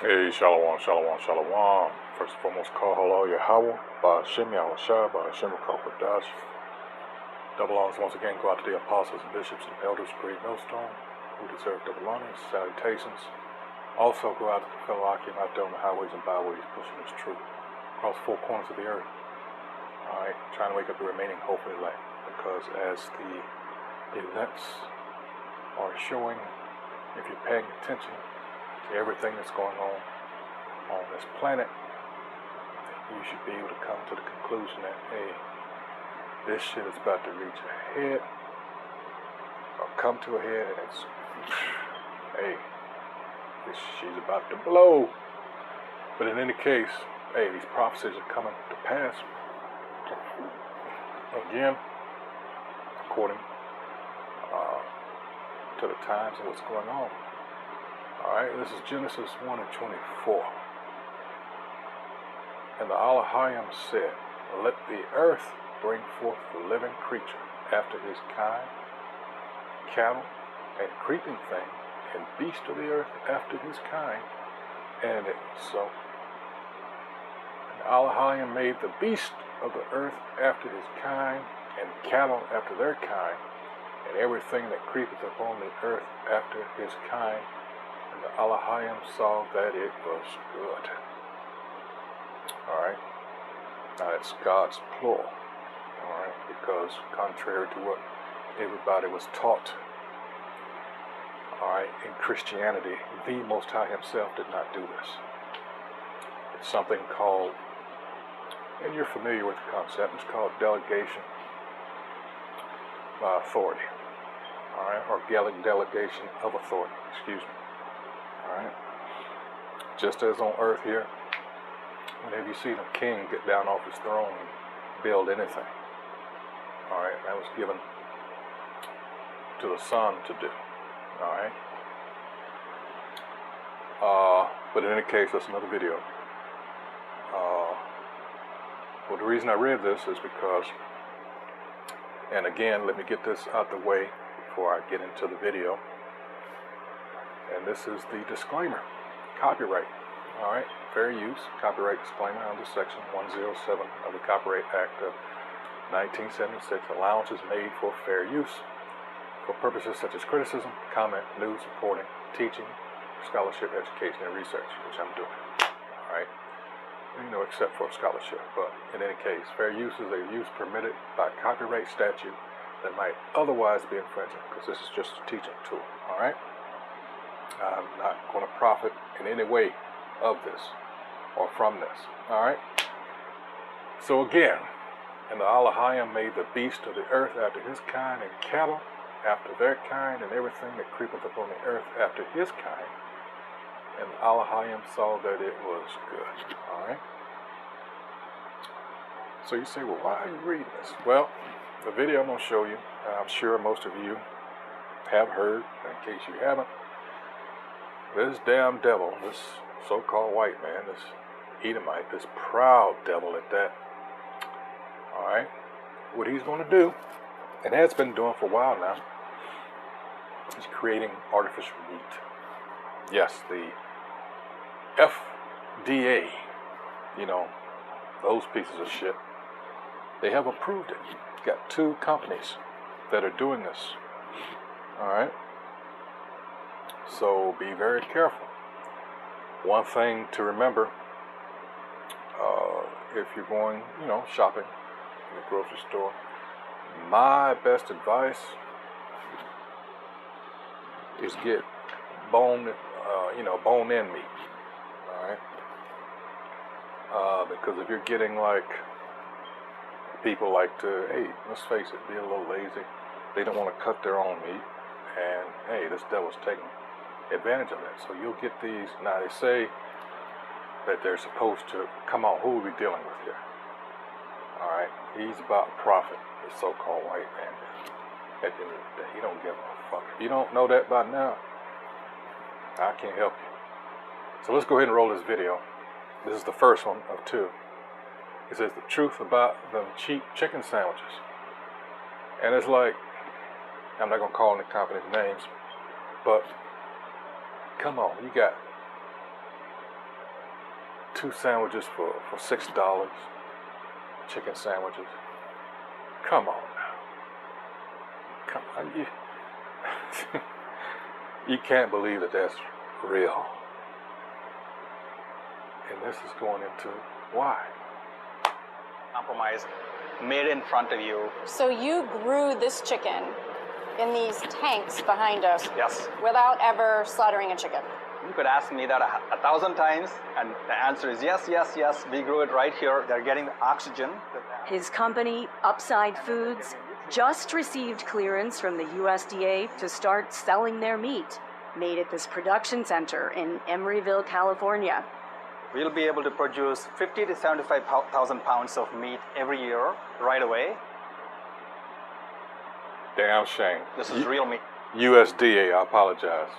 Hey, Shalom, Shalom, Shalom. First and foremost, call hello, Yahweh, by Shem Yahushua, by Shem Kokwadash. Double honors once again go out to the apostles and bishops and elders, great millstone, who deserve double honors, salutations. Also go out to the fellow Akim out there on the highways and byways, pushing this truth across four corners of the earth. Alright, trying to wake up the remaining hopefully elect, because as the events are showing, if you're paying attention to everything that's going on this planet, you should be able to come to the conclusion that, hey, this shit is about to reach a head, or come to a head, and it's, hey, this shit's about to blow. But in any case, hey, these prophecies are coming to pass. Again, according to the times and what's going on. Alright, this is Genesis 1 and 24. And the Elohim said, let the earth bring forth the living creature after his kind, cattle, and creeping thing, and beast of the earth after his kind. And it was so. And the Elohim made the beast of the earth after his kind, and cattle after their kind, and everything that creepeth upon the earth after his kind. And the Elohim saw that it was good. Alright. Now that's God's plural. Alright, because contrary to what everybody was taught, alright, in Christianity, the Most High himself did not do this. It's something called, and you're familiar with the concept, it's called delegation by authority. Alright, or delegation of authority, excuse me. Alright, just as on earth here, whenever you see a king get down off his throne and build anything, alright, that was given to the son to do. Alright, but in any case, that's another video. Well, the reason I read this is because, and again, let me get this out the way before I get into the video. And this is the disclaimer. Copyright. Alright, fair use. Copyright disclaimer under section 107 of the Copyright Act of 1976. Allowance is made for fair use for purposes such as criticism, comment, news, reporting, teaching, scholarship, education, and research, which I'm doing. Alright. Except for scholarship. But in any case, fair use is a use permitted by copyright statute that might otherwise be infringing, because this is just a teaching tool. Alright? I'm not going to profit in any way of this or from this. Alright? So again, and the Elohim made the beast of the earth after his kind, and cattle after their kind, and everything that creepeth upon the earth after his kind. And the Elohim saw that it was good. Alright? So you say, well, why are you reading this? Well, the video I'm going to show you, I'm sure most of you have heard, in case you haven't, this damn devil, this so-called white man, this Edomite, this proud devil at that, alright, what he's going to do, and has been doing for a while now, is creating artificial meat. Yes, the FDA, those pieces of shit, they have approved it. Got 2 companies that are doing this. Alright? So be very careful. One thing to remember, if you're going, shopping in the grocery store, my best advice is get bone-in meat. Alright? Because if you're getting like, people like to, hey, let's face it, be a little lazy. They don't want to cut their own meat. And hey, this devil's taking advantage of that. So you'll get these. Now they say that they're supposed to, come on, who are we dealing with here? Alright, he's about profit, the so-called white man. At the end of the day, he don't give a fuck. If you don't know that by now, I can't help you. So let's go ahead and roll this video. This is the first one of 2. It says the truth about the cheap chicken sandwiches. And it's like, I'm not going to call any company's names, but come on, you got 2 sandwiches for $6, chicken sandwiches. Come on now. Come on. You can't believe that that's real. And this is going into why. Compromise made in front of you. So you grew this chicken in these tanks behind us. Yes. Without ever slaughtering a chicken. You could ask me that 1,000 times, and the answer is yes, yes, yes. We grew it right here. They're getting the oxygen. His company, Upside Foods, just received clearance from the USDA to start selling their meat, made at this production center in Emeryville, California. We'll be able to produce 50 to 75,000 pounds of meat every year right away. Damn shame. This is real meat. USDA, I apologize.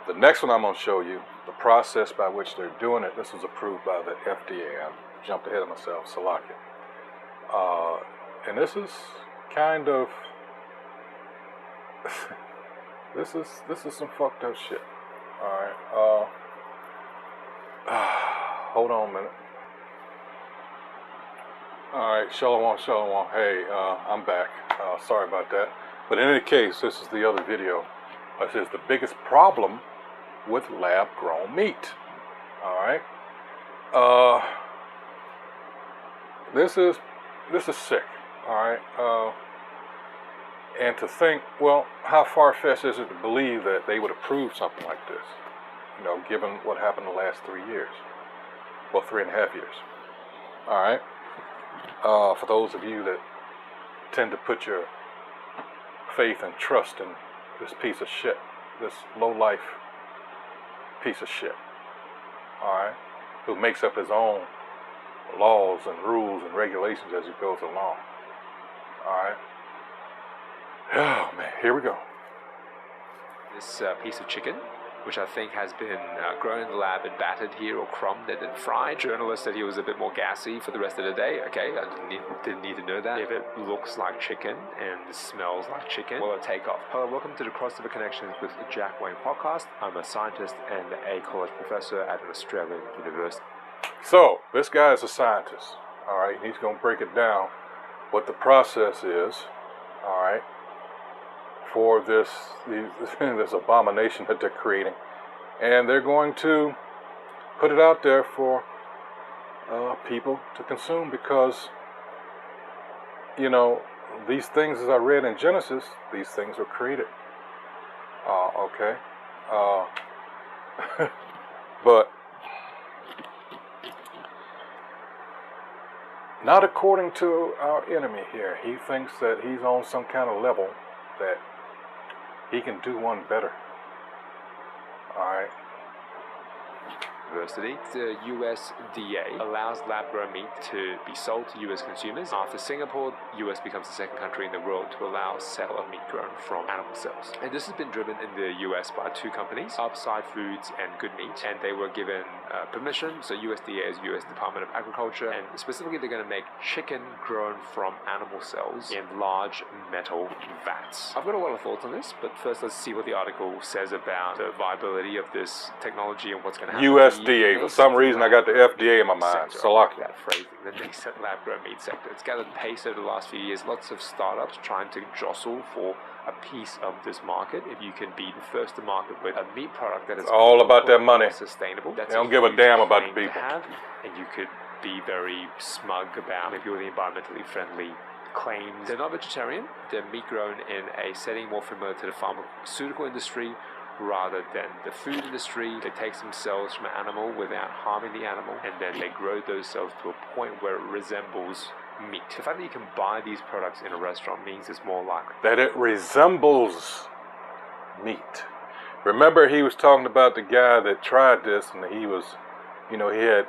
The next one I'm going to show you, the process by which they're doing it, this was approved by the FDA. I jumped ahead of myself, Salakia. And this is kind of, this is some fucked up shit. All right. Hold on a minute. All right, Shalom. Hey, I'm back. Sorry about that. But in any case, this is the other video. This is the biggest problem with lab-grown meat. All right. This is sick. All right. And to think, well, how far-fetched is it to believe that they would approve something like this? You know, given what happened the last 3 years. Well, 3.5 years. All right. For those of you that tend to put your faith and trust in this piece of shit, this low-life piece of shit, all right, who makes up his own laws and rules and regulations as he goes along, all right. Oh, man, here we go. This piece of chicken, which I think has been grown in the lab and battered here or crumbed and then fried. Journalist said he was a bit more gassy for the rest of the day. Okay, I didn't need to know that. If it looks like chicken and smells like chicken, will it take off? Hello, welcome to the Crossover Connections with Jack Wayne podcast. I'm a scientist and a college professor at an Australian university. So, this guy is a scientist, all right? He's going to break it down, what the process is, all right, for this abomination that they're creating. And they're going to put it out there for people to consume because, you know, these things, as I read in Genesis, these things were created. Okay. But not according to our enemy here. He thinks that he's on some kind of level that he can do one better. All right. University. The USDA allows lab-grown meat to be sold to US consumers. After Singapore, US becomes the second country in the world to allow sale of meat grown from animal cells. And this has been driven in the US by 2 companies, Upside Foods and Good Meat. And they were given permission, so USDA is US Department of Agriculture, and specifically they're going to make chicken grown from animal cells in large metal vats. I've got a lot of thoughts on this, but first let's see what the article says about the viability of this technology and what's going to happen. USDA. For some reason, I got the FDA in my mind. Salaki. That phrasing, the nascent lab-grown meat sector. It's gathered pace over the last few years. Lots of startups trying to jostle for a piece of this market. If you can be the first to market with a meat product that is all about that money. Sustainable, that's they don't give a damn about the claim people. to have, and you could be very smug about maybe all the environmentally friendly claims. They're not vegetarian. They're meat grown in a setting more familiar to the pharmaceutical industry rather than the food industry. They take some cells from an animal without harming the animal, and then they grow those cells to a point where it resembles meat. The fact that you can buy these products in a restaurant means it's more likely that it resembles meat. Remember, he was talking about the guy that tried this, and he was, you know, he had,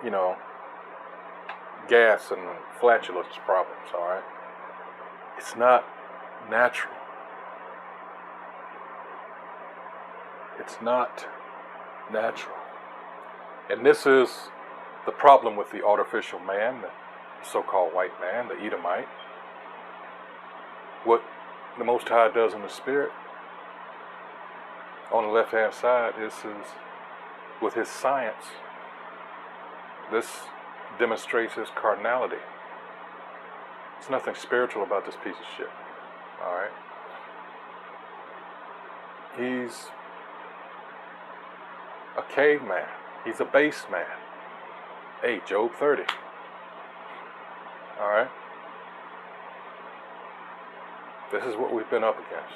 you know, gas and flatulence problems, all right? It's not natural. It's not natural. And this is the problem with the artificial man, the so-called white man, the Edomite. What the Most High does in the spirit, on the left-hand side, this is with his science, This demonstrates his carnality. There's nothing spiritual about this piece of shit. All right? He's a caveman. He's a base man. Hey, Job 30. All right? This is what we've been up against.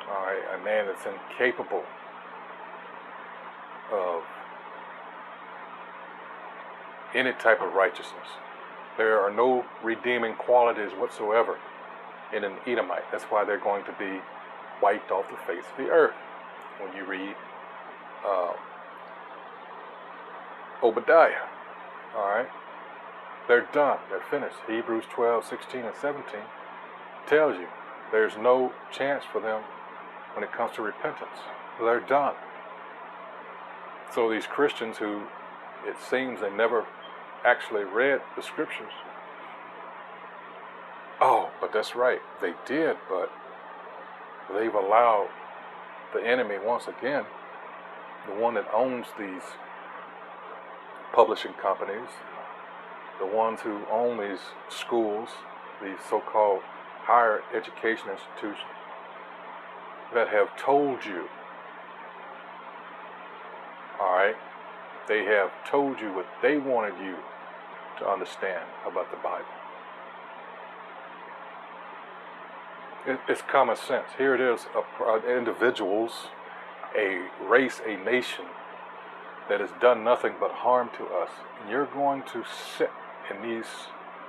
All right? A man that's incapable of any type of righteousness. There are no redeeming qualities whatsoever in an Edomite. That's why they're going to be wiped off the face of the earth. When you read Obadiah, all right? They're done. They're finished. Hebrews 12, 16, and 17 tells you there's no chance for them when it comes to repentance. They're done. So these Christians who, it seems they never actually read the scriptures. Oh, but that's right. They did, but they've allowed the enemy once again, the one that owns these publishing companies, the ones who own these schools, these so-called higher education institutions, that have told you, all right, they have told you what they wanted you to understand about the Bible. It's common sense. Here it is, individuals, a race, a nation that has done nothing but harm to us. And you're going to sit in these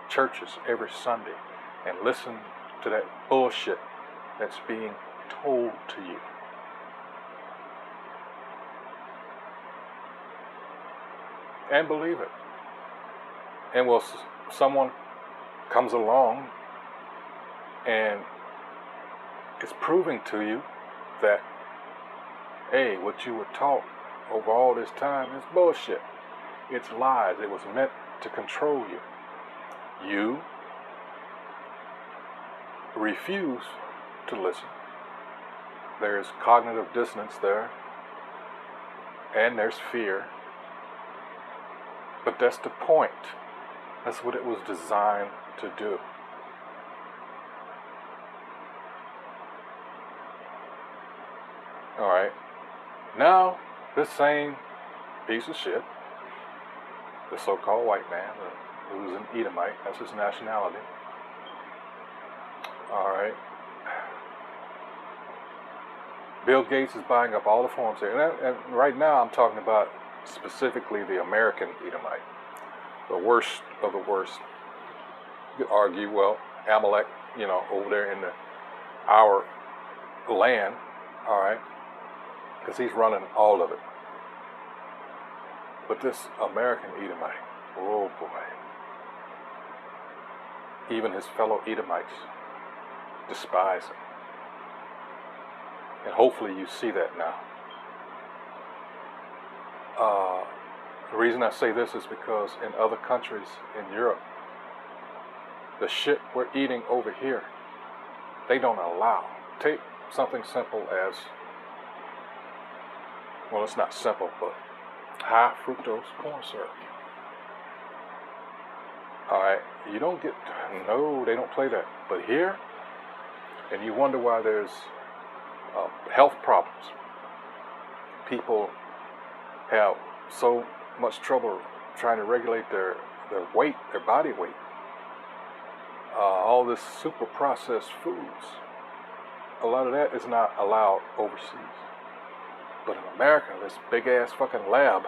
churches every Sunday and listen to that bullshit that's being told to you. And believe it. And well, someone comes along and it's proving to you that, hey, what you were taught over all this time is bullshit. It's lies. It was meant to control you. You refuse to listen. There's cognitive dissonance there, and there's fear. But that's the point. That's what it was designed to do. All right. Now, this same piece of shit, the so-called white man, who's an Edomite, that's his nationality. All right. Bill Gates is buying up all the farms here. And right now I'm talking about specifically the American Edomite, the worst of the worst. You could argue, well, Amalek, over there in our land, all right, because he's running all of it. But this American Edomite, oh boy, even his fellow Edomites despise him. And hopefully you see that now. The reason I say this is because in other countries in Europe, the shit we're eating over here, they don't allow. Take something simple as, well, it's not simple, but high fructose corn syrup. All right, you don't get, no, they don't play that. But here, and you wonder why there's health problems. People have so much trouble trying to regulate their weight, their body weight. All this super processed foods, a lot of that is not allowed overseas. But in America, this big ass fucking lab,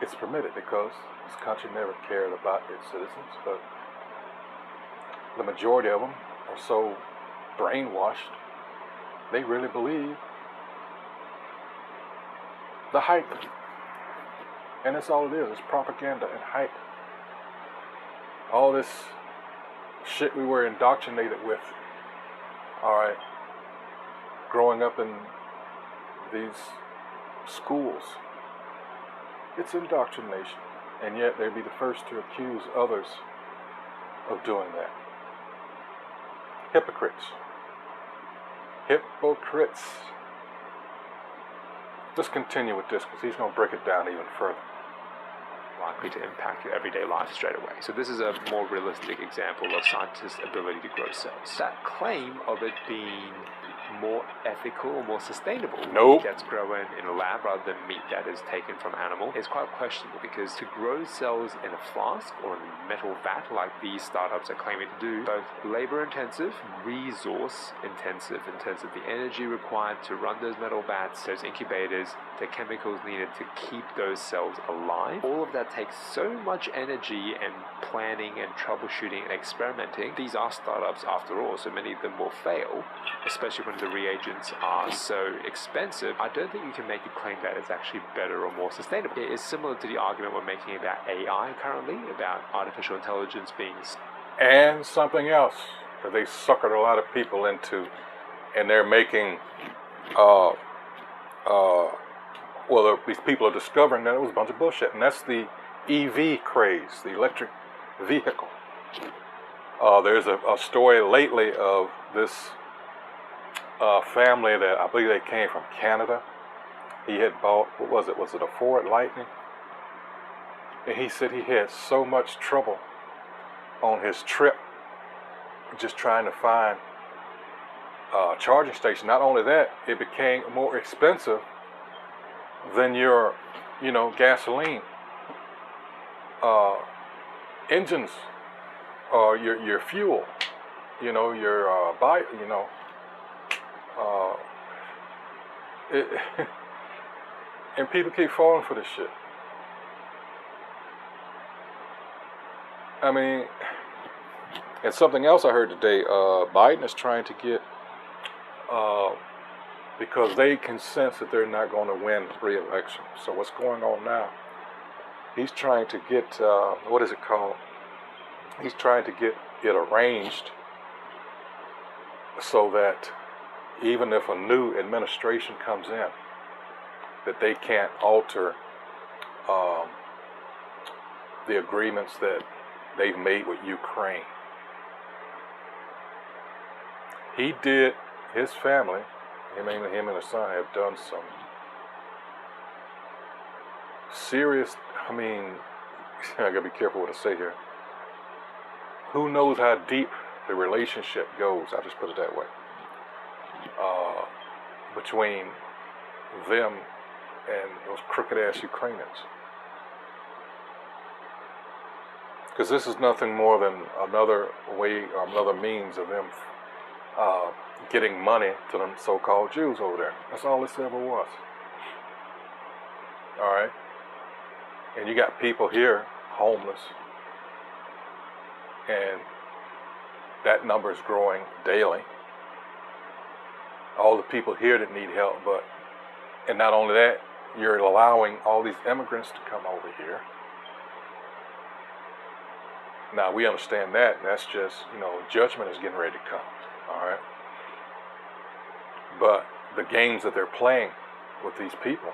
it's permitted because this country never cared about its citizens. But the majority of them are so brainwashed, they really believe the hype. And that's all it is. It's propaganda and hype. All this shit we were indoctrinated with, all right, growing up in these schools, it's indoctrination. And yet they'd be the first to accuse others of doing that. Hypocrites. Hypocrites. let's continue with this because he's going to break it down even further. Likely to impact your everyday life straight away. So this is a more realistic example of scientists' ability to grow cells. That claim of it being more ethical or more sustainable Nope. that's grown in a lab rather than meat that is taken from animal is quite questionable, because to grow cells in a flask or in a metal vat like these startups are claiming to do, both labor intensive, resource intensive in terms of the energy required to run those metal vats, those incubators, the chemicals needed to keep those cells alive. All of that takes so much energy and planning and troubleshooting and experimenting. These are startups after all, so many of them will fail, especially when the reagents are so expensive. I don't think you can make a claim that it's actually better or more sustainable. It is similar to the argument we're making about AI currently, about artificial intelligence being... And something else that they suckered a lot of people into, and they're making, these people are discovering that it was a bunch of bullshit, and that's the EV craze, the electric vehicle. There's a story lately of this family that I believe they came from Canada. He had bought, what was it? Was it a Ford Lightning? And he said he had so much trouble on his trip just trying to find a charging station. Not only that, it became more expensive than your, gasoline engines, your fuel, your bike, and people keep falling for this shit. I mean, and something else I heard today, Biden is trying to get, because they can sense that they're not going to win re-election. So what's going on now? He's trying to get, what is it called? He's trying to get it arranged so that even if a new administration comes in, that they can't alter the agreements that they've made with Ukraine. He did, his family, him and his son have done some serious, I gotta be careful what I say here. Who knows how deep the relationship goes, I'll just put it that way, between them and those crooked ass Ukrainians. Because this is nothing more than another way or another means of them getting money to them so-called Jews over there. That's all this ever was. All right? And you got people here, homeless, and that number is growing daily. All the people here that need help, and not only that, you're allowing all these immigrants to come over here. Now, we understand that, and that's just, judgment is getting ready to come, all right? But the games that they're playing with these people,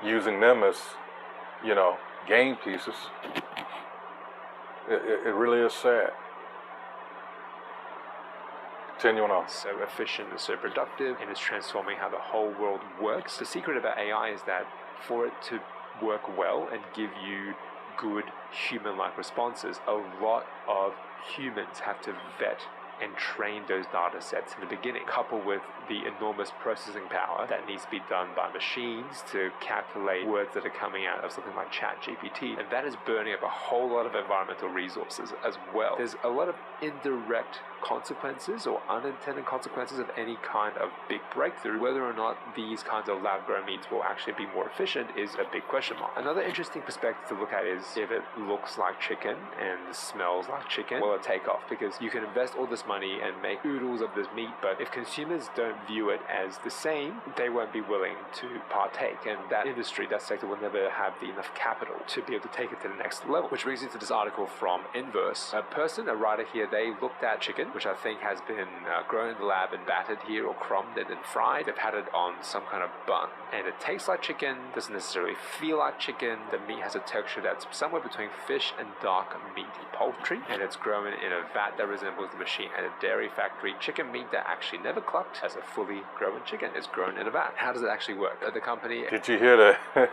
using them as, game pieces, it really is sad. Continuing on. So efficient and so productive, and it's transforming how the whole world works. The secret about AI is that for it to work well and give you good human-like responses, a lot of humans have to vet and train those data sets in the beginning, coupled with the enormous processing power that needs to be done by machines to calculate words that are coming out of something like ChatGPT, and that is burning up a whole lot of environmental resources as well. There's a lot of indirect consequences or unintended consequences of any kind of big breakthrough. Whether or not these kinds of lab-grown meats will actually be more efficient is a big question mark. Another interesting perspective to look at is if it looks like chicken and smells like chicken, will it take off? Because you can invest all this money and make oodles of this meat, but if consumers don't view it as the same, they won't be willing to partake, and that industry, that sector, will never have enough capital to be able to take it to the next level. Which brings me to this article from Inverse. A writer here, they looked at chicken, which I think has been grown in the lab and battered here or crumbed and then fried. They've had it on some kind of bun, and it tastes like chicken, doesn't necessarily feel like chicken. The meat has a texture that's somewhere between fish and dark meat poultry, and it's grown in a vat that resembles the machine and a dairy factory, chicken meat that actually never clucked as a fully grown chicken is grown in a vat. How does it actually work? The company... Did you hear that?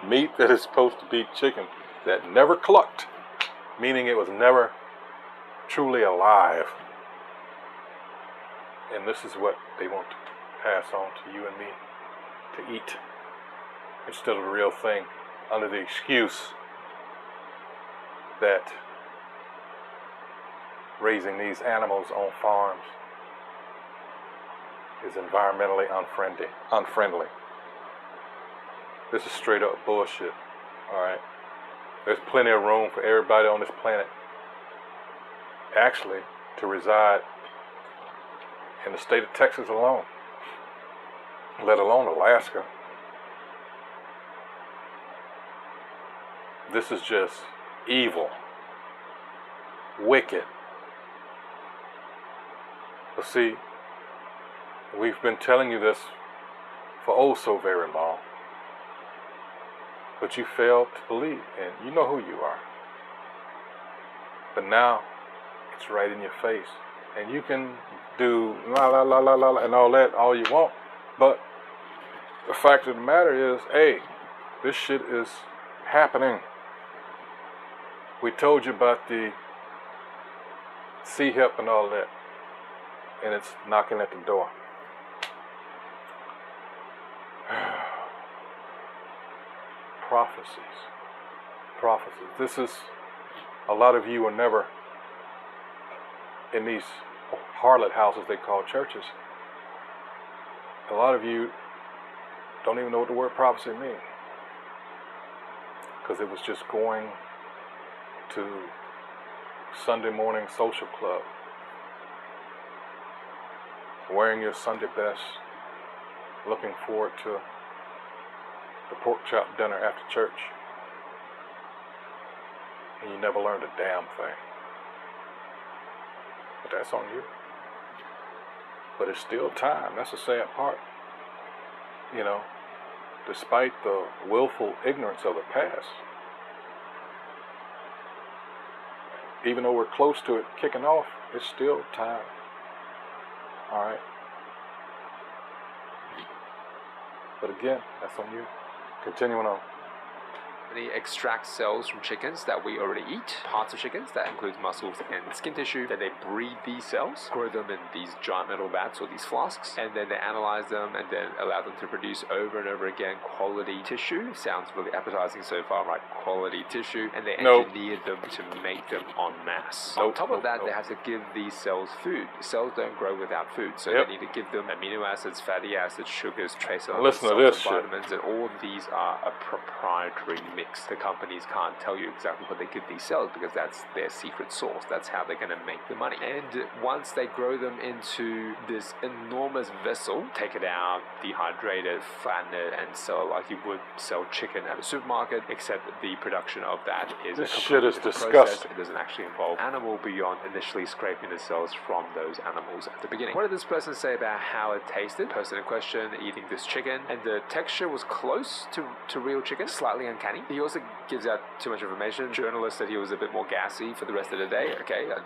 Meat that is supposed to be chicken that never clucked, meaning it was never truly alive. And this is what they want to pass on to you and me to eat instead of the real thing, under the excuse that raising these animals on farms is environmentally unfriendly. This is straight up bullshit, alright? There's plenty of room for everybody on this planet actually to reside in the state of Texas alone, let alone Alaska. This is just evil, wicked. But see, we've been telling you this for oh so very long, but you failed to believe, and you know who you are. But now, it's right in your face, and you can do la la la la la and all that all you want, but the fact of the matter is, hey, this shit is happening. We told you about the C-HIP and all that, and it's knocking at the door. Prophecies. This is, a lot of you are never in these harlot houses they call churches. A lot of you don't even know what the word prophecy means, because it was just going to Sunday morning social club, wearing your Sunday best, looking forward to the pork chop dinner after church, and you never learned a damn thing. But that's on you. But it's still time. That's the sad part. You know, despite the willful ignorance of the past, even though we're close to it kicking off, it's still time. Alright? But again, that's on you. Continuing on. They extract cells from chickens that we already eat, parts of chickens that include muscles and skin tissue. Then they breed these cells, grow them in these giant metal vats or these flasks, and then they analyze them and then allow them to produce over and over again quality tissue. Sounds really appetizing so far, right? Quality tissue. And they engineer them to make them en masse. On top of that, they have to give these cells food. Cells don't grow without food, so they need to give them amino acids, fatty acids, sugars, trace elements, vitamins, and all of these are a proprietary mix. The companies can't tell you exactly what they give these cells because that's their secret sauce. That's how they're going to make the money. And once they grow them into this enormous vessel, take it out, dehydrate it, flatten it, and sell like you would sell chicken at a supermarket, except the production of that is this a shit is disgusting process. It doesn't actually involve animal beyond initially scraping the cells from those animals at the beginning. What did this person say about how it tasted? Person in question eating this chicken, and the texture was close to real chicken, slightly uncanny. He also gives out too much information. Journalist said he was a bit more gassy for the rest of the day. Okay, I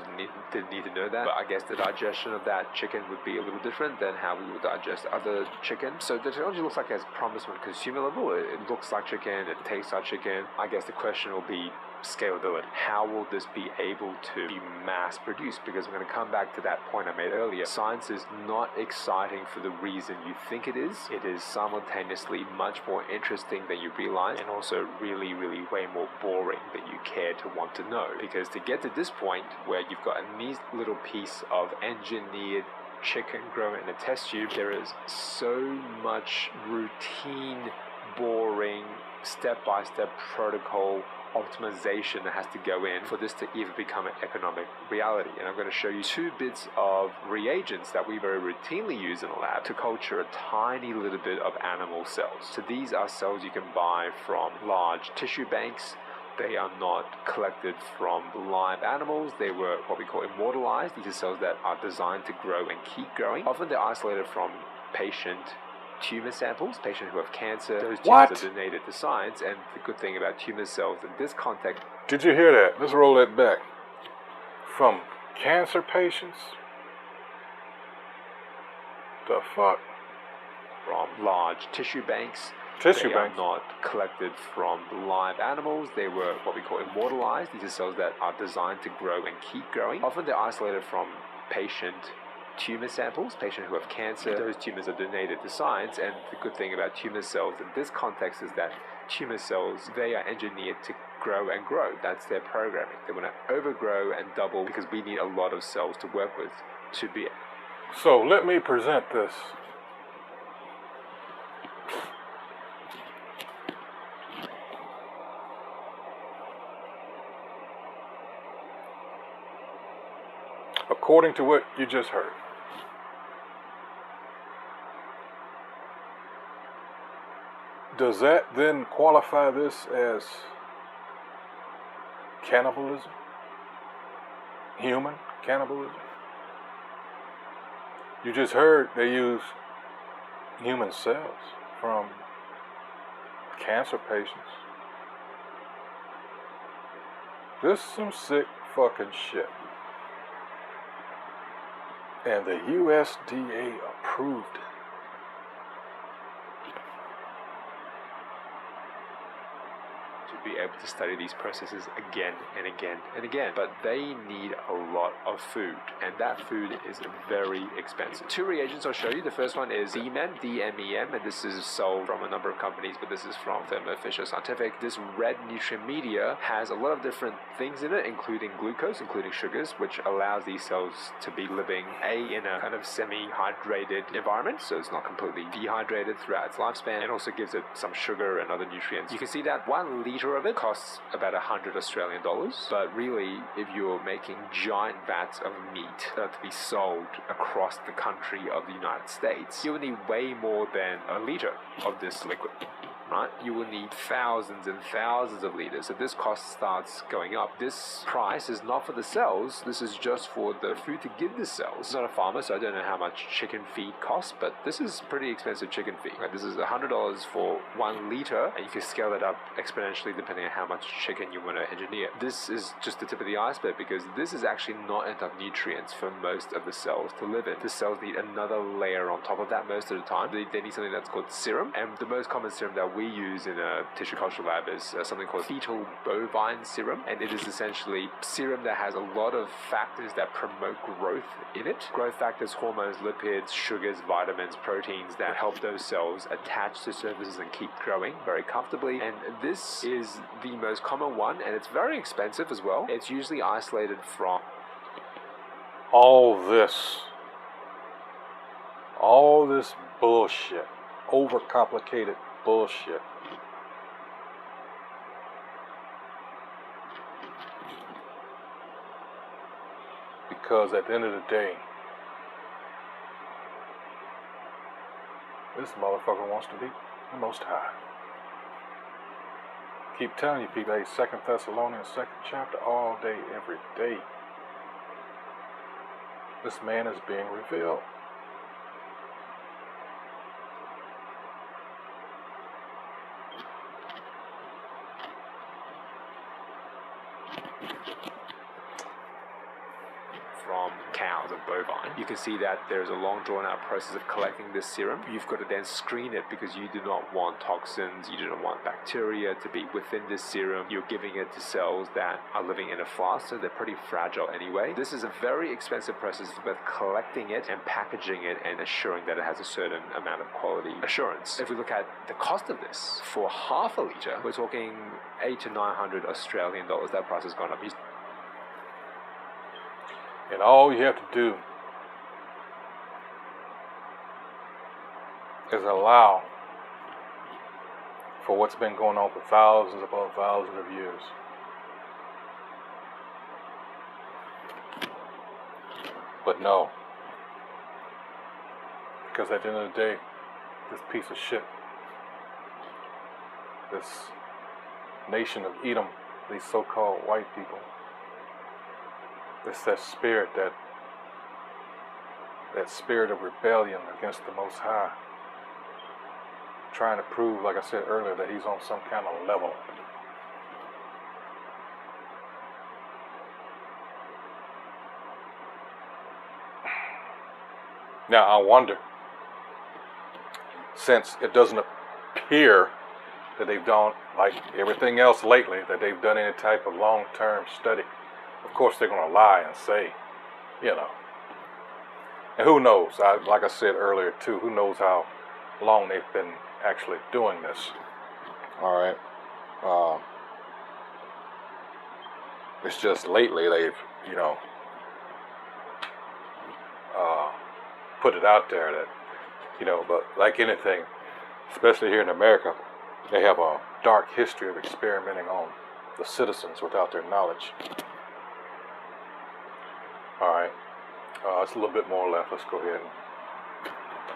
didn't need to know that, but I guess the digestion of that chicken would be a little different than how we would digest other chicken. So the technology looks like it has promise on consumer level. It looks like chicken, it tastes like chicken. I guess the question will be scalability. How will this be able to be mass produced? Because I'm going to come back to that point I made earlier. Science is not exciting for the reason you think it is. It is simultaneously much more interesting than you realize, and also really, really way more boring than you care to want to know. Because to get to this point where you've got a neat little piece of engineered chicken grown in a test tube, there is so much routine, boring, step-by-step protocol optimization that has to go in for this to even become an economic reality. And I'm going to show you 2 bits of reagents that we very routinely use in the lab to culture a tiny little bit of animal cells. So these are cells you can buy from large tissue banks. They are not collected from live animals. They were what we call immortalized. These are cells that are designed to grow and keep growing. Often they're isolated from patient tumor samples, patients who have cancer. Those tumors are donated to science, and the good thing about tumor cells in this context... Did you hear that? Let's roll that back. from cancer patients? The fuck? From large tissue banks. Tissue They banks? are not collected from live animals. They were what we call immortalized. These are cells that are designed to grow and keep growing. Often they're isolated from patient tumor samples, patients who have cancer. Those tumors are donated to science, and the good thing about tumor cells in this context is that tumor cells, they are engineered to grow and grow. That's their programming. They want to overgrow and double because we need a lot of cells to work with to be. So let me present this. According to what you just heard. Does that then qualify this as cannibalism? Human cannibalism? You just heard they use human cells from cancer patients. This is some sick fucking shit. And the USDA approved it. To be able to study these processes again and again and again. But they need a lot of food, and that food is very expensive. Two reagents I'll show you. The first one is DMEM, DMEM, and this is sold from a number of companies, but this is from Thermo Fisher Scientific. This red nutrient media has a lot of different things in it, including glucose, including sugars, which allows these cells to be living in a kind of semi-hydrated environment, so it's not completely dehydrated throughout its lifespan, and also gives it some sugar and other nutrients. You can see that 1 liter of it costs about $100 Australian, but really, if you're making giant vats of meat to be sold across the country of the United States, you will need way more than a liter of this liquid. Right? You will need thousands and thousands of liters. So this cost starts going up. This price is not for the cells. This is just for the food to give the cells. I'm not a farmer, so I don't know how much chicken feed costs, but this is pretty expensive chicken feed. Right? This is $100 for 1 liter, and you can scale it up exponentially depending on how much chicken you want to engineer. This is just the tip of the iceberg because this is actually not enough nutrients for most of the cells to live in. The cells need another layer on top of that most of the time. They need something that's called serum, and the most common serum that we use in a tissue culture lab is something called fetal bovine serum, and it is essentially serum that has a lot of factors that promote growth in it. Growth factors, hormones, lipids, sugars, vitamins, proteins that help those cells attach to surfaces and keep growing very comfortably. And this is the most common one, and it's very expensive as well. It's usually isolated from all this bullshit, overcomplicated bullshit. Because at the end of the day, this motherfucker wants to be the Most High. Keep telling you people, hey, 2 Thessalonians 2nd chapter, all day, every day. This man is being revealed. from cows of bovine. You can see that there's a long drawn out process of collecting this serum. You've got to then screen it because you do not want toxins, you do not want bacteria to be within this serum. You're giving it to cells that are living in a flask, so they're pretty fragile anyway. This is a very expensive process of both collecting it and packaging it and assuring that it has a certain amount of quality assurance. If we look at the cost of this, for half a litre, we're talking $800 to $900 Australian dollars. That price has gone up. And all you have to do is allow for what's been going on for thousands upon thousands of years. But no. Because at the end of the day, this piece of shit, this nation of Edom, these so-called white people, it's that spirit, that spirit of rebellion against the Most High, trying to prove, like I said earlier, that he's on some kind of level. Now, I wonder, since it doesn't appear that they've done, like everything else lately, that they've done any type of long-term study. Of course, they're going to lie and say, you know. And who knows? Like I said earlier, too, who knows how long they've been actually doing this. All right. It's just lately they've, you know, put it out there that, you know, but like anything, especially here in America, they have a dark history of experimenting on the citizens without their knowledge. All right, it's a little bit more left. Let's go ahead.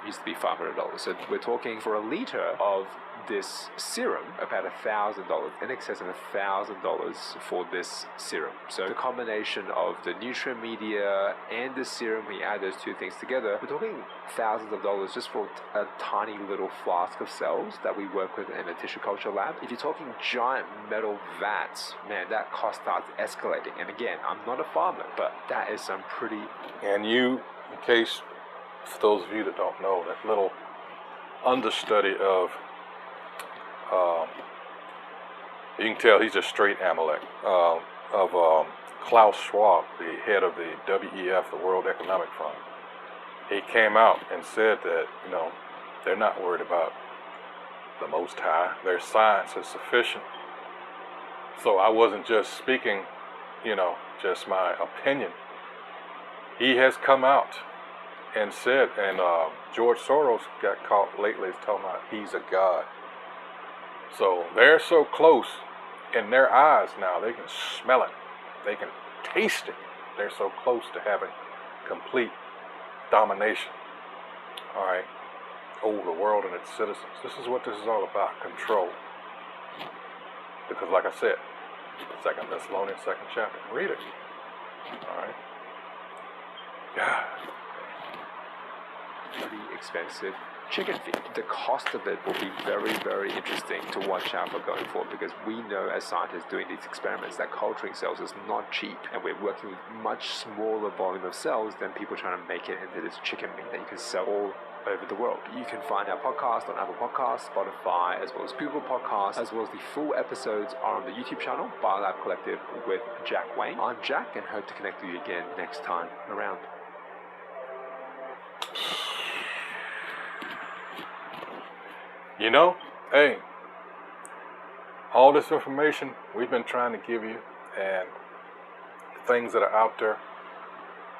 Used to be $500. So we're talking for a liter of this serum about $1,000, in excess of $1,000 for this serum. So the combination of the nutrient media and the serum, we add those two things together, we're talking thousands of dollars just for a tiny little flask of cells that we work with in a tissue culture lab. If you're talking giant metal vats, man, that cost starts escalating. And again, I'm not a farmer, but that is some pretty... And you, in case, for those of you that don't know, that little understudy of, you can tell he's a straight Amalek, of Klaus Schwab, the head of the WEF, the World Economic Forum. He came out and said that, you know, they're not worried about the Most High. Their science is sufficient. So I wasn't just speaking, you know, just my opinion. He has come out and said, and George Soros got caught lately talking about he's a god. So they're so close in their eyes now, they can smell it, they can taste it. They're so close to having complete domination, all right, over the world and its citizens. This is what this is all about, control. Because like I said, 2 Thessalonians 2nd chapter, read it, all right. Yeah. pretty expensive chicken feed. The cost of it will be very, very interesting to watch out for going forward, because we know as scientists doing these experiments that culturing cells is not cheap, and we're working with much smaller volume of cells than people trying to make it into this chicken meat that you can sell all over the world. You can find our podcast on Apple Podcasts, Spotify, as well as Google Podcasts, as well as the full episodes are on the YouTube channel, Biolab Collective with Jack Wayne. I'm Jack, and hope to connect with you again next time around. You know, hey, all this information we've been trying to give you, and things that are out there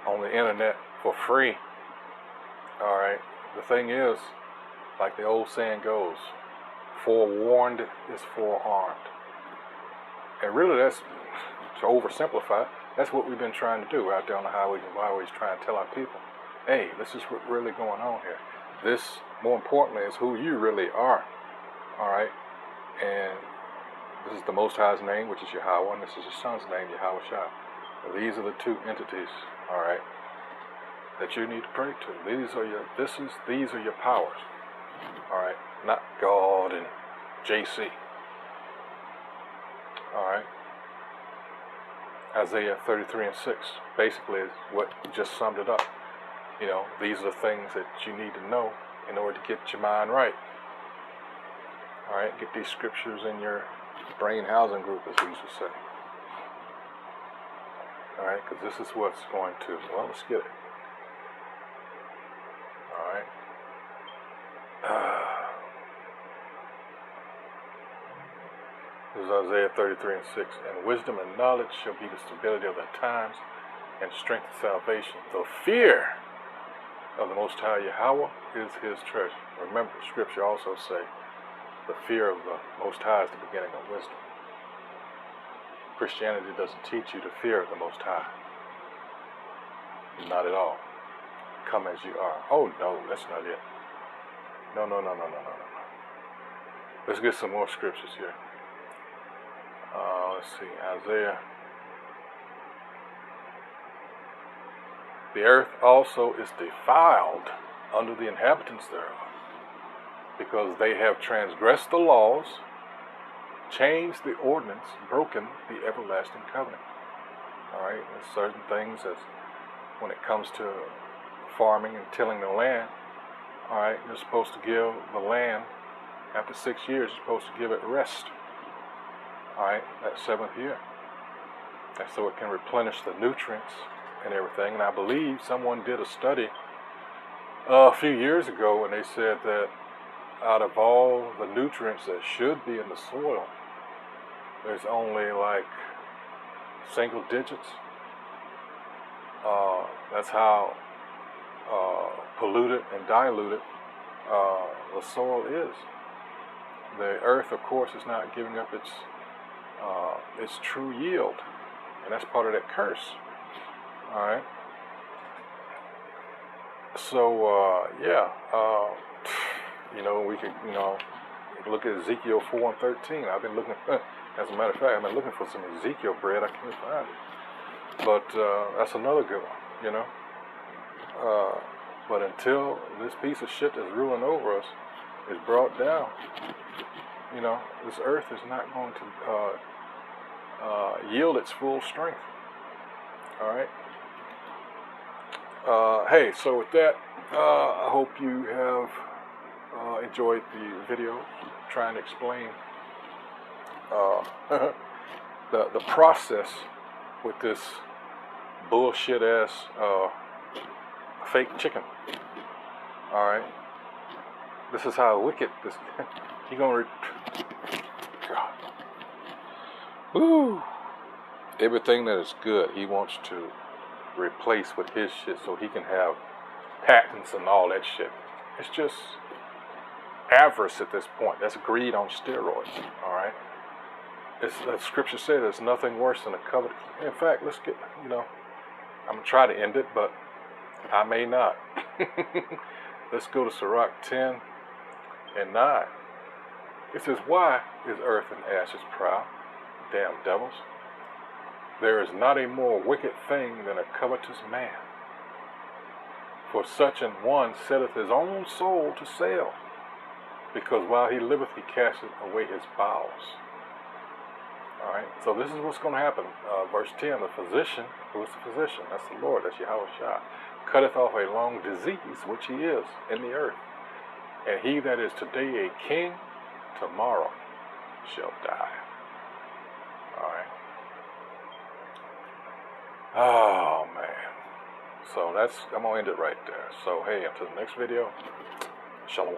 on the internet for free, all right, the thing is, like the old saying goes, forewarned is forearmed. And really, that's, to oversimplify, that's what we've been trying to do out there on the highways and byways, trying to tell our people, hey, this is what's really going on here. This, more importantly, is who you really are, all right? And this is the Most High's name, which is Yahweh, and this is His Son's name, Yahweh Shah. These are the two entities, all right, that you need to pray to. These are your powers, all right? Not God and JC, all right? Isaiah 33:6 basically is what just summed it up. You know, these are the things that you need to know in order to get your mind right. All right, get these scriptures in your brain housing group, as we used to say. All right, because this is what's going to, well, let's get it. All right. This is Isaiah 33:6. And wisdom and knowledge shall be the stability of the times, and strength of salvation. The fear of the Most High Yahweh is His treasure. Remember, Scripture also say, the fear of the Most High is the beginning of wisdom. Christianity doesn't teach you the fear of the Most High. Not at all. Come as you are. Oh no, that's not it. No. Let's get some more scriptures here. Let's see, Isaiah. The earth also is defiled under the inhabitants thereof, because they have transgressed the laws, changed the ordinance, broken the everlasting covenant. All right, there's certain things as when it comes to farming and tilling the land, all right, you're supposed to give the land, after 6 years, you're supposed to give it rest, all right, that 7th year. And so it can replenish the nutrients and everything. And I believe someone did a study a few years ago, and they said that out of all the nutrients that should be in the soil, there's only like single digits. That's how polluted and diluted the soil is. The earth, of course, is not giving up its true yield, and that's part of that curse. All right. So you know, we could, you know, look at Ezekiel 4:13. I've been looking. As a matter of fact, I've been looking for some Ezekiel bread. I can't find it. But that's another good one, you know. But until this piece of shit that's ruling over us is brought down, you know, this earth is not going to yield its full strength. All right. Hey, so with that, I hope you have enjoyed the video trying to explain the process with this bullshit ass fake chicken. All right, this is how wicked this. He gonna God. Woo! Everything that is good, he wants to replace with his shit so he can have patents and all that shit. It's just avarice at this point. That's greed on steroids. All right. As scripture says, there's nothing worse than a covet. In fact, let's get, you know, I'm going to try to end it, but I may not. Let's go to Sirach 10 and 9. It says, why is earth and ashes proud, damn devils? There is not a more wicked thing than a covetous man. For such an one setteth his own soul to sale, because while he liveth he casteth away his bowels. All right, so this is what's going to happen. Verse 10, the physician, who is the physician? That's the Lord, that's Yahweh Shah, cutteth off a long disease, which he is in the earth. And he that is today a king, tomorrow shall die. All right. Oh, man. So I'm going to end it right there. So, hey, until the next video, shalom.